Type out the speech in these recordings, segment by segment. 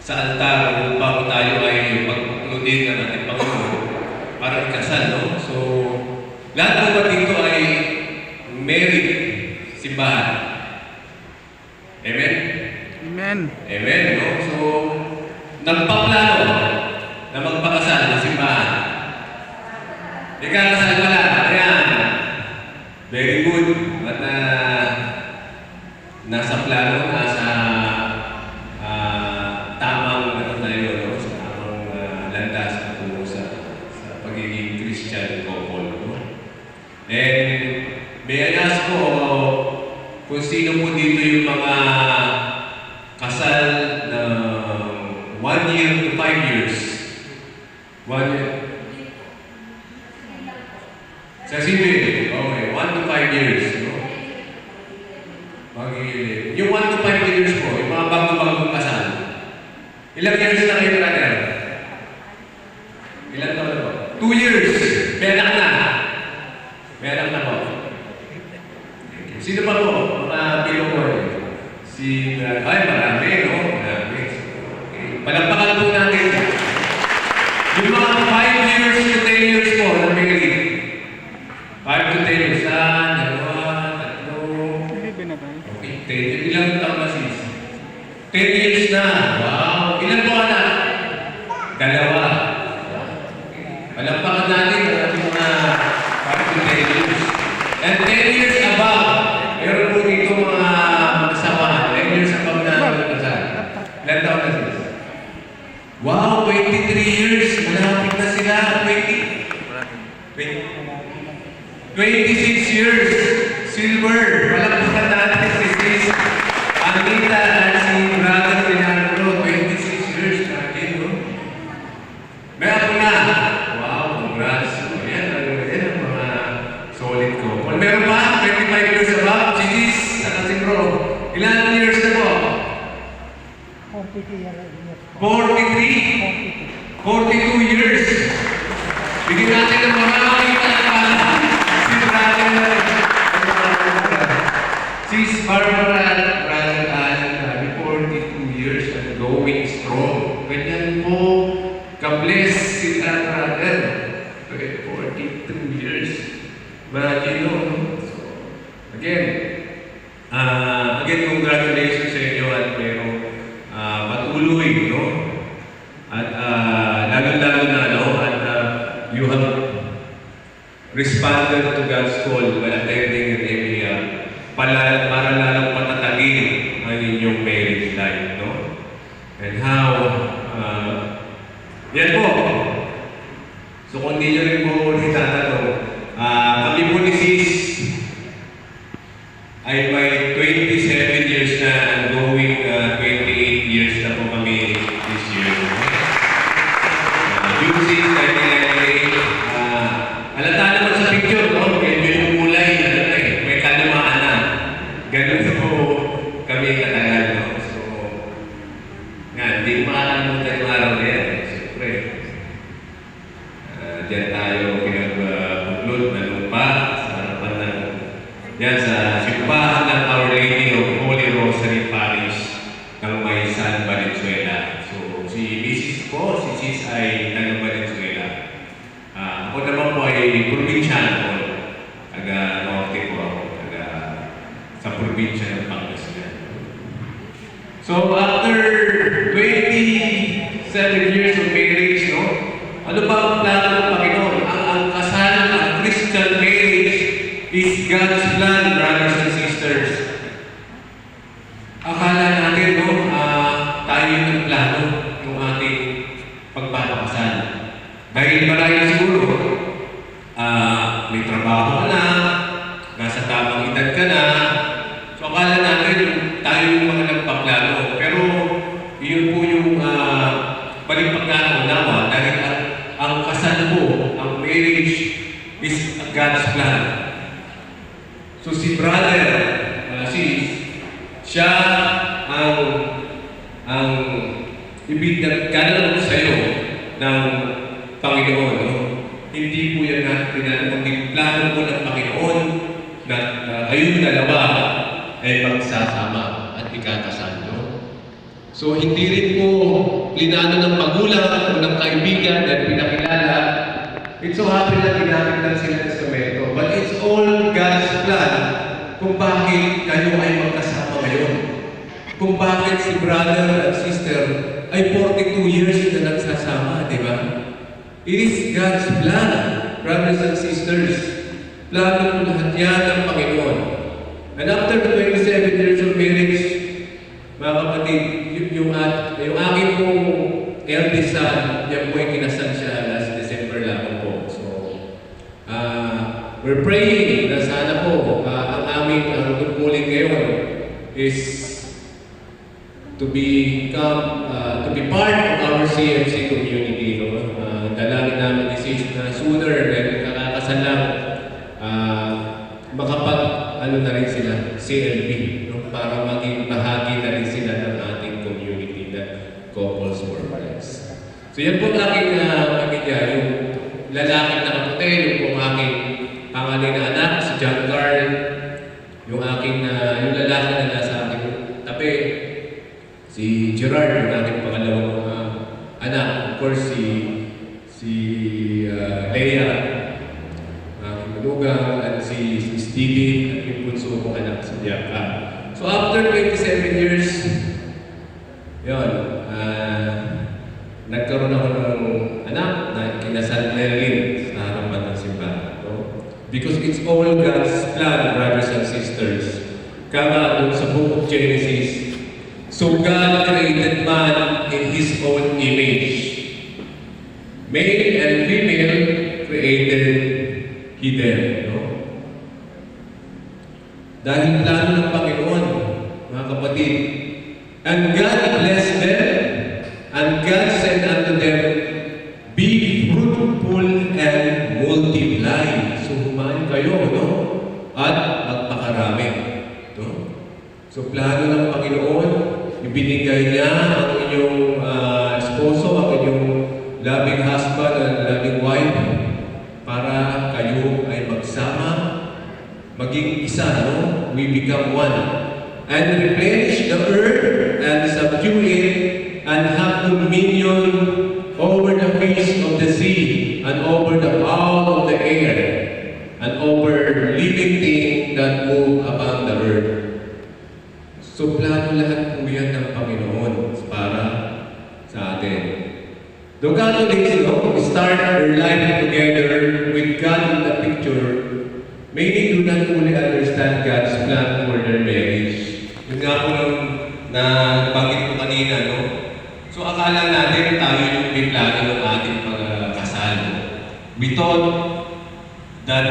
sa altar upang tayo ay pagpapaludin ng ating Panginoon para ikasal, no? So, lahat po dito ay married simbahan. Amen? Amen. Amen, no? So, nagpaplano na magpakasal ng simbahan. Ikakasal pala, ayan. Very good. At nasa plano, nasa tamang no? Sa tamang landas na tungo sa pagiging Christian couple. No? And may I ask ko kung sino po dito yung mga kasal na 1 year to 5 years. 1 year. Sa civil, okay, 1 to 5 years. No? Yung 1 to 5 years po, yung mga bago-bagong kasal. Ilang years na kayo, brother? Ilan taon na po? 2 years. May anak na. May anak na po. Sino pa po? Mga pilokoy. Ay, marami, no? Marami. Okay. Palampakan po natin. Yung mga 5 years to 10 years po na married. 5 to 10 years. Dalawa, tatlo. Okay, 10 years. Ilang taon na sis? 10 years na. Wow. Ilan po anak? Dalawa. Palampakan natin ang ating mga 5 to 10 years. And 10 years above. Meron po dito mga mag-asawa. 10 years above na mag-asal. Ilan taon na sis? Wow, 23 years. Malapit na sila. 26 years. Silver. Palampakan natin si sis Anita at si brother Leandro. 26 years. Natin, no? May ako na. Wow, congrats. Ayan ang mga solid ko. Kung meron pa, 25 years above, si sis at si bro. Ilan years na po? 43? 42 years. Bigyan natin ng maraming palakpakan. Si brother Sis Barbara, brother Alan, 42 years and going strong. Ganyan po, ka-bless si brother. 42 years. Imagine, no? So, again, congratulations sa inyo at merong patuloy, no? At lalo-lalo na, no? At you have responded to God's call by attending an area para lalong patatagin ang inyong marriage life, no? And how, yan po. So kung hindi nyo rin po itatanong, kami po ni sis ay may 27 years na and going 28 years na po kami this year. Yung sis, 1998, halata naman sa picture, no? Medyo yung kulay, may kalumaan na. Ganun po kami katagal, no? So, nga, hindi ko makakalimutan yung araw na yan. Siyempre, diyan tayo pinagbuklod na lupa sa harapan ng yan sa simbahan ng Our Lady of Holy Rosary Parish ng may San Valenzuela. So, si Mrs. po, si Sis ay taga Valenzuela. Ako naman po ay probinsyano po. Taga Norte po ako. Taga sa probinsya ng Pangasinan. So, after 27 years of marriage, no? Ano ba ang plano ng Panginoon? Ang kasal, ang Christian marriage is God's plan, brothers and sisters. Akala natin, no, tayo yung plano ng ating pagpapakasal. Dahil marahil siguro, may trabaho ka na, nasa tamang edad ka na, so akala natin tayo yung mga nagpaplano. Pero yun po yung balik pagkakaunawa dahil ang kasal po, ang marriage is God's plan. So si brother, siya ang ibigay sa iyo ng Panginoon. No? Hindi po yan natin kundi plano po ng Panginoon na kayong dalawa ay magsasama at ikakasal. No? So hindi rin po plinano ng magulang o ng kaibigan na pinakilala. It so happen na ginamit lang sila testamento. But it's all God's plan kung bakit kayo ay magkasama ngayon. Kung bakit si brother at sister ay 42 years na nagsasama, di ba? It is God's plan, brothers and sisters. Plano po lahat yan ng Panginoon. And after the 27 years of marriage, mga kapatid, yung aking pong eldest son, yan po ay kinasal siya last December lang po. So, we're praying na sana po ang aming tungkulin ngayon is to be part of our CFC community. No? Dalangin namin is na sooner than kakakasal lang, na rin sila, CLB, no? Para maging bahagi na rin sila ng ating community na couples for friends. So yan po ang aking pamilya, yung lalaking nakaputi, yung po aking pangalan na anak, si John Carl, yung aking, yung lalaki na nasa aking tabi, si Gerard, yung aking pangalawang anak, of course, si Leia, aking manugang, at si Stevie, at yung punso kong anak, si Bianca. So after 27 years, yun, nagkaroon ako ng anak na kinasal na rin sa harapan ng simbahan. No? Because it's all God's plan, brothers and sisters. Kaya doon sa book of Genesis, so God created man in His own image. Male and female created He them. No? Dahil plano ng Panginoon, mga kapatid, and God blessed them, and God said unto them, be fruitful and multiply. So humain kayo, no? At magpakarami. No? So plano ng Panginoon, ibinigay niya ang inyong esposo, ang inyong loving husband and loving wife para kayo ay magsama, maging isa, no? We become one. And replenish the earth and subdue it and have dominion over the fish of the sea and over the fowl of the air and over living things that move upon the earth. So plano lahat po yan ng Panginoon para sa atin. The Catholics, we start our life together with God in the picture. Many do not fully understand God's plan for their marriage. Yun nga po nung nabanggit ko kanina, no? So akala natin tayo yung may plano ng ating pagkasal. We thought that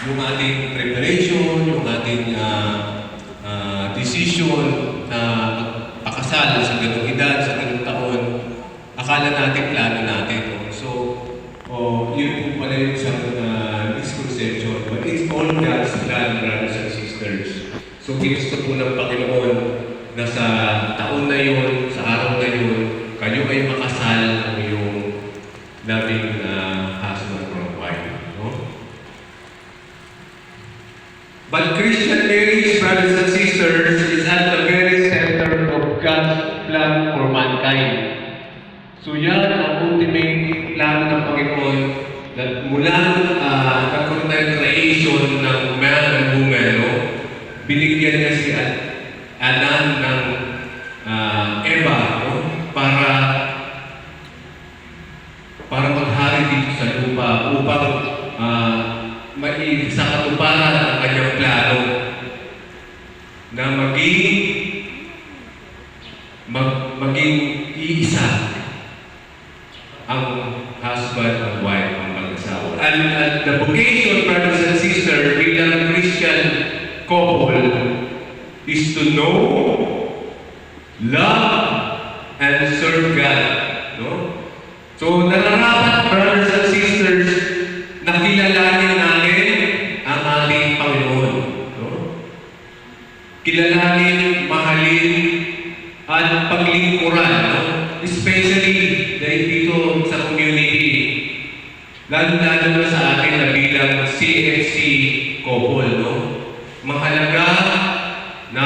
yung ating preparation, yung ating decision na magpakasal sa ganung edad, sa ganung taon, akala natin plano natin. No? So, yun po pala yung isang misconception. But it's all God's plan, brothers and sisters. So, ginusto po ng Panginoon na sa taon na yun, sa araw na yun, kayo ay makasal ng iyong loving husband or wife. No? But Christian marriage, brothers and sisters, is at the very center of God's plan for mankind. So yan ang ultimate plan ng Panginoon na mula nagkaroon tayo creation ng man and woman, no? Binigyan niya si Adan ng Eva, no? para maghari dito sa lupa upang sa katuparan ang kanyang plano na maging iisa ang husband and wife ang mag-asawa. And the vocation, brothers and sisters, bilang Christian couple is to know, love, and serve God. No? So, nararapat, brothers and sisters, na kilalanin natin ang ating Panginoon. No? Kilalanin, mahalin, at paglingkuran. No? Especially dahil dito sa community, lalo-lalo na sa atin na bilang CFC couple. No? Mahalaga na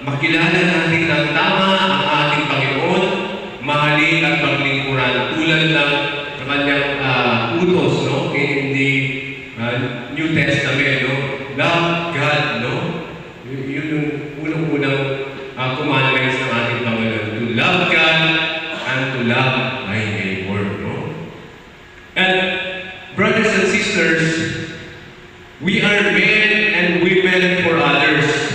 makilala kilala natin ng tama ang ating Panginoon, mahalin at maglingkuran tulad ng kanyang utos, no? In the New Testament, no? Love God, no? Yun yung unang-unang commandments ng ating Panginoon. To love God and to love thy neighbor, no? And brothers and sisters, we are men and women for others.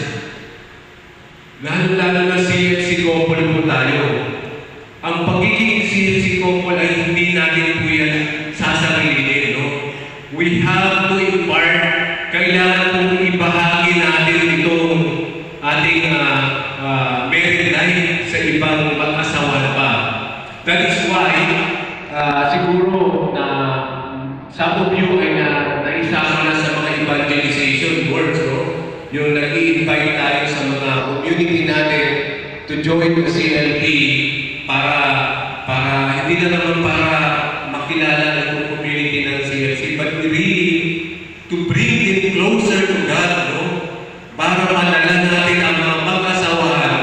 Lalo-lalo na CFC couple po tayo. Ang pagiging CFC couple ay hindi natin po yan sasarilin, no? We have to impart, kailangan pong ibahagi natin itong ating married life sa ibang mag-asawa pa. That is why, siguro na some of you ay naisama na sa mga evangelization works, no? Yung nag-i-invite tayo sa mga community natin to join the CLP para hindi na naman para makilala ng community ng CLC, but really to bring them closer to God, no? Para malala natin ang mga mag-asawahan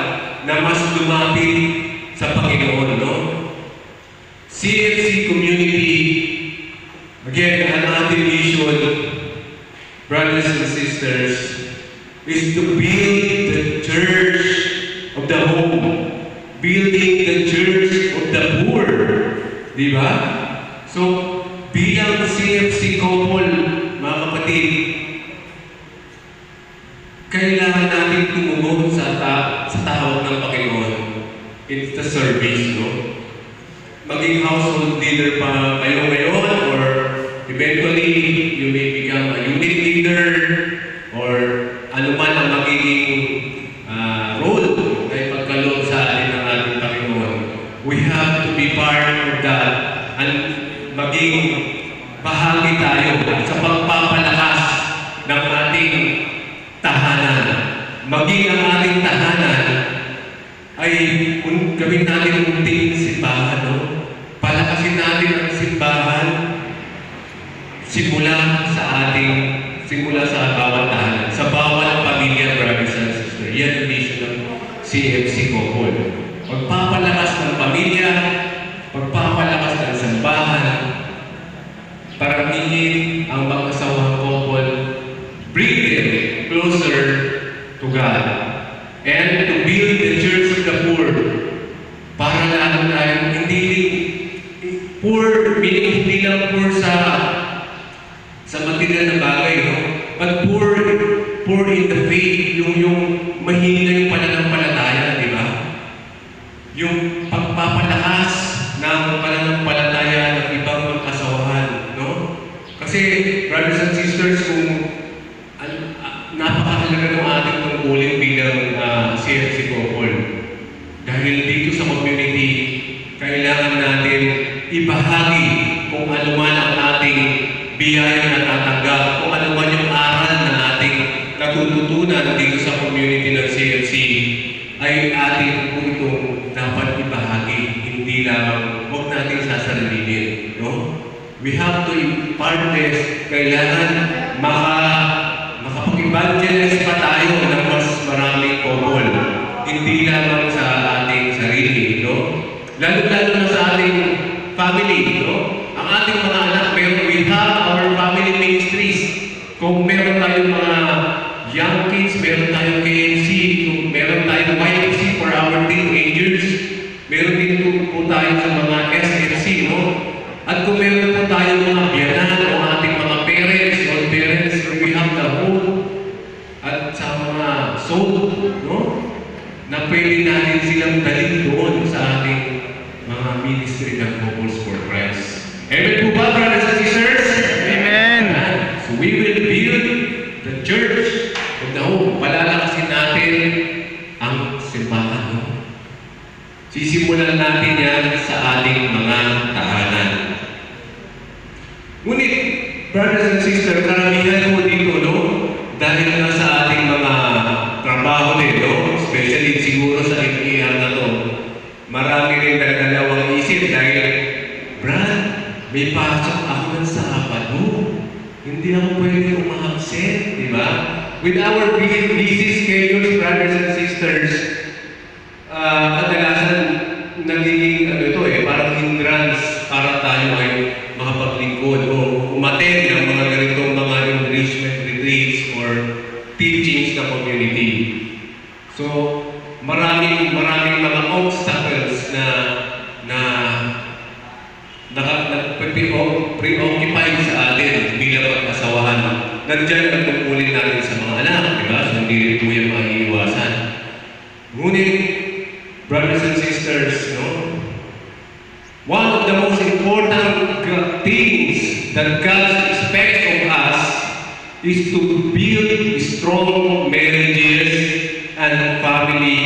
na mas lumapit sa Panginoon, no? CLC community, again, ang ating mission, brothers and sisters, is to build the church of the home, building the church of the poor. Di ba? So, bilang CFC couple, mga kapatid, kailangan natin tumugon sa tawag ng Panginoon. It's the service, no? Maging household leader pa kayo ngayon, or eventually, you may become a unit leader, or ano man ang magiging role na ipagkaloob sa atin ng ating Panginoon. We have to be part of that and maging bahagi tayo sa pagpapalakas ng ating tahanan. Maging ang ating tahanan ay gawin natin unting simbahan, no? Palakasin natin ang simbahan simula sa bawat tahanan, sa bawat pamilya, brothers and sisters. Yan ang mission ng CFC couple. Pagpapalakas ng pamilya, pagpapalakas ng simbahan, paramihin ang mag-asawang couple, bring them closer to God, and to build the church of the poor. Para lalo tayong hindi poor, meaning hindi lang poor sa material na bagay, no? But poor in the faith, yung mahina yung pananampalataya, di ba? Yung pagpapalakas ng pananampalataya ng ibang mag-asawahan, no? Kasi, brothers and sisters, kung napakahalaga ng ating tungkulin bilang CFC couple. Dahil dito sa community, kailangan natin ibahagi kung ano man ang ating biyaya na tatanggap, kung ano man yung aral na ating natututunan dito sa community ng CFC, ay ating po itong dapat ibahagi. Hindi lamang, huwag natin sasarilinin, no? We have to impart this. Kailangan makapag-evangelize pa tayo ng mas maraming couple. Hindi lamang sa ating sarili, no? Lalo-lalo na sa ating family, no? Ang ating mga anak, we have our family ministries. Kung meron tayong mga young kids, meron tayong KNC, kung meron tayong YFC for our teenagers, meron din po tayo sa mga SFC, no? At kung meron po tayong mga biyanan o ating mga parents, we have the home at sa mga soul, no? Na pwede natin silang dalhin doon sa ating mga ministry ng Couples for Christ. Amen po ba, brothers and sisters? Amen. So we will build the church of the home. Palalakasin natin ang simbahan, no? Sisimulan natin yan sa ating mga tahanan. Ngunit, brothers and sisters, karamihan po dito, no? Dahil na sa ating mga trabaho din, no? Especially siguro sa NPR na to, marami rin nagdalawang isip dahil, Brad, may pasok ako ng Sabado. Hindi ako pwede umahapsent, di ba? With our busy schedules, brothers and sisters, kadalasan nagiging ano ito parang hindrance para tayo ay makapaglingkod o umattend ng mga ganitong mga enrichment retreats or teachings ng community. So, maraming mga obstacles na preoccupied sa atin bilang mag-asawahan. Nandiyan ang tungkulin natin sa mga anak, di ba? So, hindi rin po yan maiiwasan. Ngunit, brothers and sisters, no? One of the most important things that God expects of us is to build strong marriages and family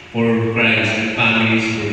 for Christ and families for